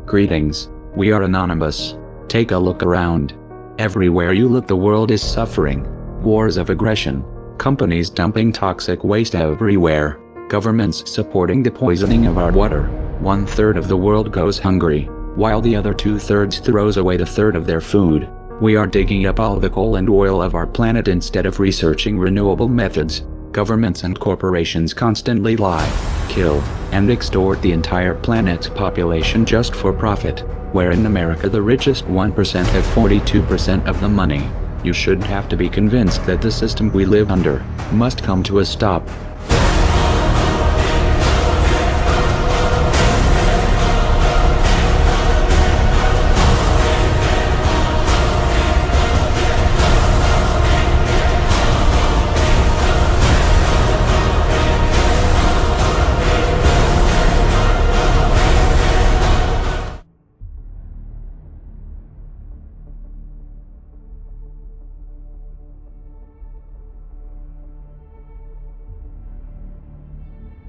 Greetings, we are Anonymous. Take a look around. Everywhere you look, the world is suffering. Wars of aggression. Companies dumping toxic waste everywhere. Governments supporting the poisoning of our water. 1/3 of the world goes hungry, while the other 2/3 throws away 1/3 of their food. We are digging up all the coal and oil of our planet instead of researching renewable methods. Governments and corporations constantly lie, kill, and extort the entire planet's population just for profit, where in America the richest 1% have 42% of the money. You shouldn't have to be convinced that the system we live under must come to a stop.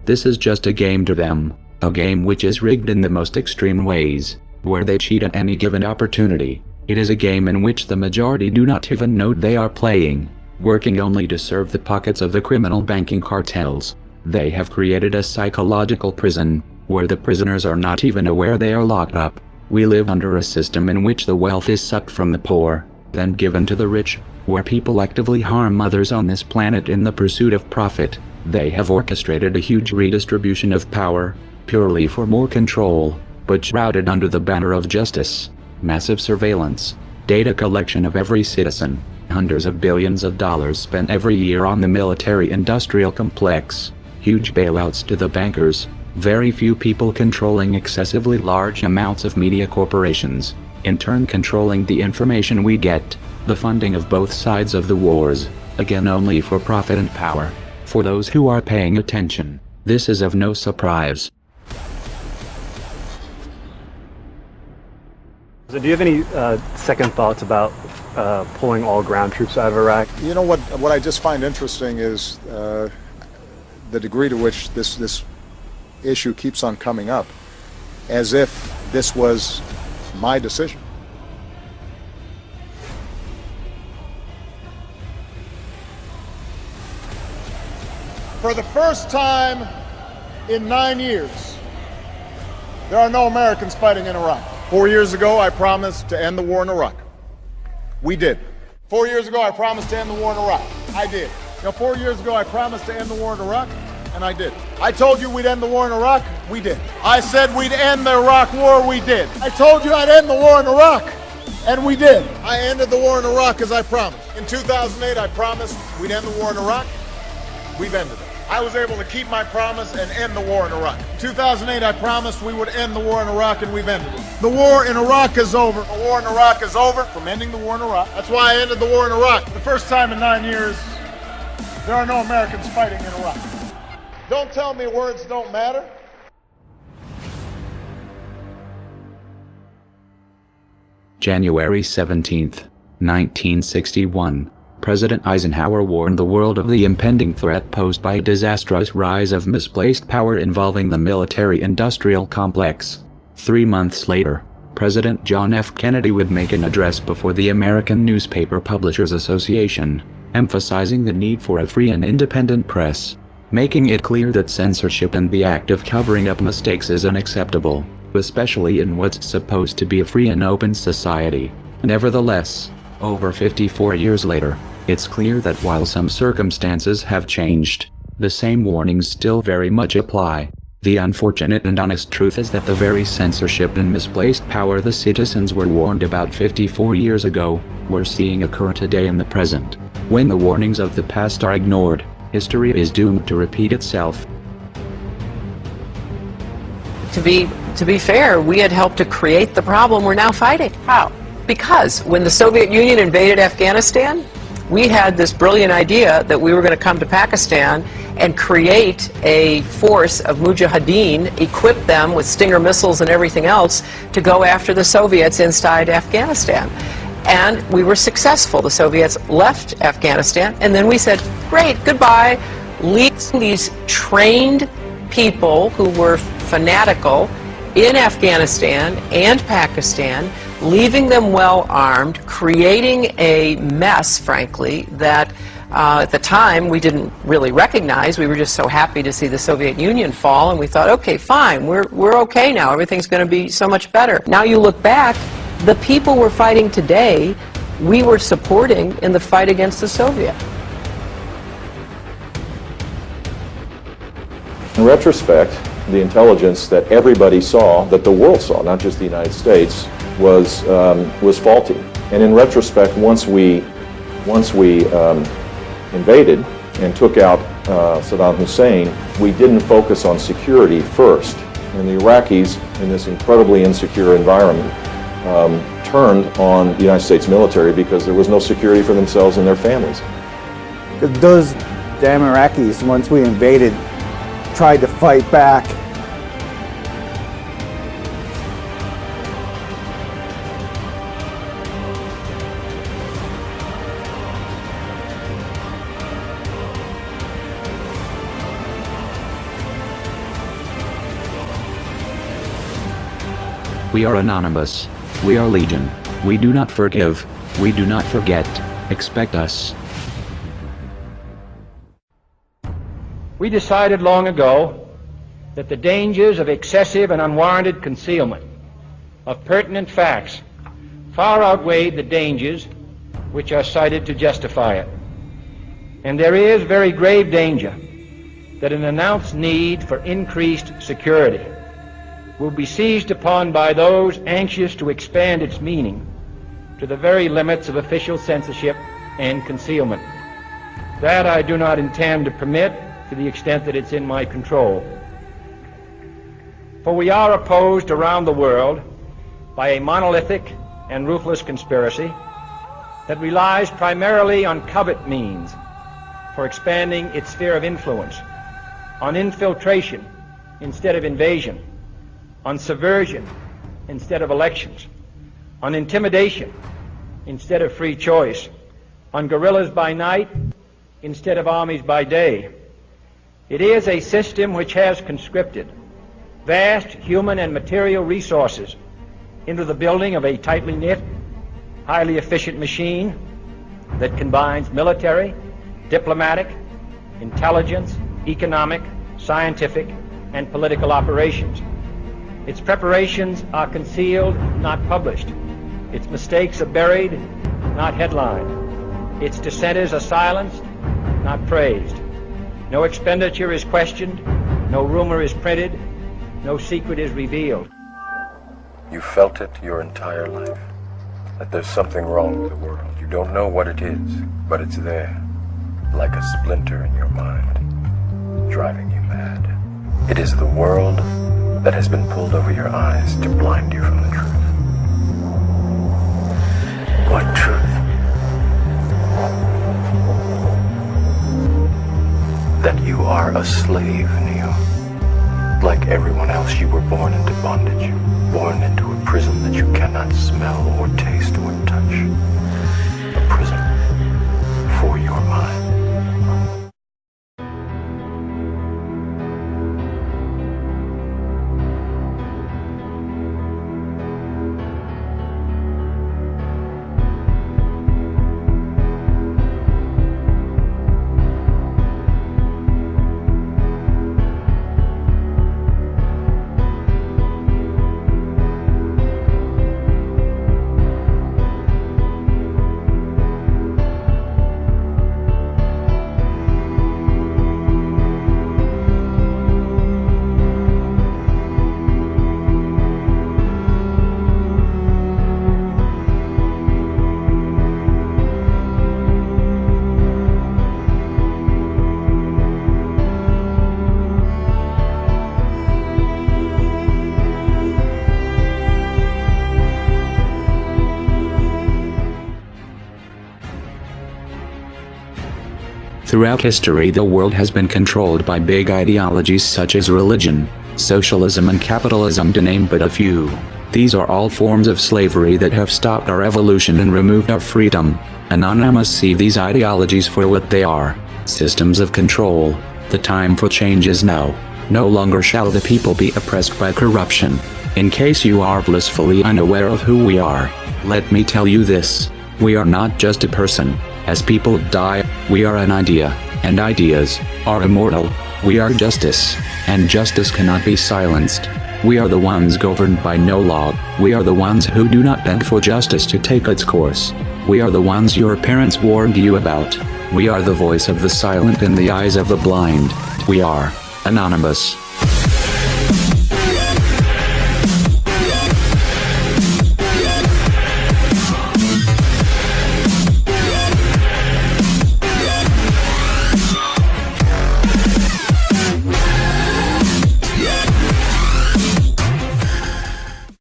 This is just a game to them, a game which is rigged in the most extreme ways, where they cheat at any given opportunity. It is a game in which the majority do not even know they are playing, working only to serve the pockets of the criminal banking cartels. They have created a psychological prison, where the prisoners are not even aware they are locked up. We live under a system in which the wealth is sucked from the poor, then given to the rich, where people actively harm others on this planet in the pursuit of profit. They have orchestrated a huge redistribution of power, purely for more control, but shrouded under the banner of justice. Massive surveillance, data collection of every citizen, hundreds of billions of dollars spent every year on the military-industrial complex, huge bailouts to the bankers, very few people controlling excessively large amounts of media corporations, in turn controlling the information we get, the funding of both sides of the wars, again only for profit and power. For those who are paying attention, this is of no surprise. So do you have any second thoughts about pulling all ground troops out of Iraq? You know what I just find interesting is the degree to which this issue keeps on coming up, as if this was my decision. For the first time in 9 years, there are no Americans fighting in Iraq. 4 years ago, I promised to end the war in Iraq. We did. 4 years ago, I promised to end the war in Iraq. I did. 4 years ago, I promised to end the war in Iraq, and I did. I told you we'd end the war in Iraq. We did. I said we'd end the Iraq war. We did. I told you I'd end the war in Iraq, and we did. I ended the war in Iraq as I promised. In 2008, I promised we'd end the war in Iraq. We've ended it. I was able to keep my promise and end the war in Iraq. In 2008, I promised we would end the war in Iraq, and we've ended it. The war in Iraq is over. The war in Iraq is over from ending the war in Iraq. That's why I ended the war in Iraq. For the first time in 9 years, there are no Americans fighting in Iraq. Don't tell me words don't matter. January 17, 1961. President Eisenhower warned the world of the impending threat posed by a disastrous rise of misplaced power involving the military-industrial complex. 3 months later, President John F. Kennedy would make an address before the American Newspaper Publishers Association, emphasizing the need for a free and independent press, making it clear that censorship and the act of covering up mistakes is unacceptable, especially in what's supposed to be a free and open society. Nevertheless, over 54 years later, it's clear that while some circumstances have changed, the same warnings still very much apply. The unfortunate and honest truth is that the very censorship and misplaced power the citizens were warned about 54 years ago, we're seeing occur today in the present. When the warnings of the past are ignored, history is doomed to repeat itself. To be fair, we had helped to create the problem we're now fighting. How? Because when the Soviet Union invaded Afghanistan, we had this brilliant idea that we were going to come to Pakistan and create a force of mujahideen, equip them with Stinger missiles and everything else to go after the Soviets inside Afghanistan. And we were successful. The Soviets left Afghanistan, and then we said, great, goodbye. Leave these trained people who were fanatical in Afghanistan and Pakistan, leaving them well armed, creating a mess, frankly, that at the time we didn't really recognize. We were just so happy to see the Soviet Union fall, and we thought, okay, fine, we're okay now, everything's going to be so much better. Now you look back, the people we're fighting today, we were supporting in the fight against the Soviet. In retrospect, the intelligence that everybody saw, that the world saw, not just the United States, was faulty. And in retrospect, once we invaded and took out Saddam Hussein, we didn't focus on security first. And the Iraqis, in this incredibly insecure environment, turned on the United States military because there was no security for themselves and their families. Those damn Iraqis, once we invaded, tried to fight back. We are anonymous. We are legion. We do not forgive. We do not forget. Expect us. We decided long ago that the dangers of excessive and unwarranted concealment of pertinent facts far outweighed the dangers which are cited to justify it. And there is very grave danger that an announced need for increased security will be seized upon by those anxious to expand its meaning to the very limits of official censorship and concealment. That I do not intend to permit to the extent that it's in my control. For we are opposed around the world by a monolithic and ruthless conspiracy that relies primarily on covert means for expanding its sphere of influence, on infiltration instead of invasion, on subversion instead of elections, on intimidation instead of free choice, on guerrillas by night instead of armies by day. It is a system which has conscripted vast human and material resources into the building of a tightly knit, highly efficient machine that combines military, diplomatic, intelligence, economic, scientific, and political operations. Its preparations are concealed, not published. Its mistakes are buried, not headlined. Its dissenters are silenced, not praised. No expenditure is questioned, no rumor is printed, no secret is revealed. You felt it your entire life, that there's something wrong with the world. You don't know what it is, but it's there, like a splinter in your mind, driving you mad. It is the world that has been pulled over your eyes to blind you from the truth. What truth? That you are a slave, Neo. Like everyone else, you were born into bondage, born into a prison that you cannot smell or taste or touch. A prison for your mind. Throughout history, the world has been controlled by big ideologies such as religion, socialism and capitalism, to name but a few. These are all forms of slavery that have stopped our evolution and removed our freedom. Anonymous see these ideologies for what they are: systems of control. The time for change is now. No longer shall the people be oppressed by corruption. In case you are blissfully unaware of who we are, let me tell you this. We are not just a person. As people die, we are an idea, and ideas are immortal. We are justice, and justice cannot be silenced. We are the ones governed by no law. We are the ones who do not beg for justice to take its course. We are the ones your parents warned you about. We are the voice of the silent in the eyes of the blind. We are Anonymous.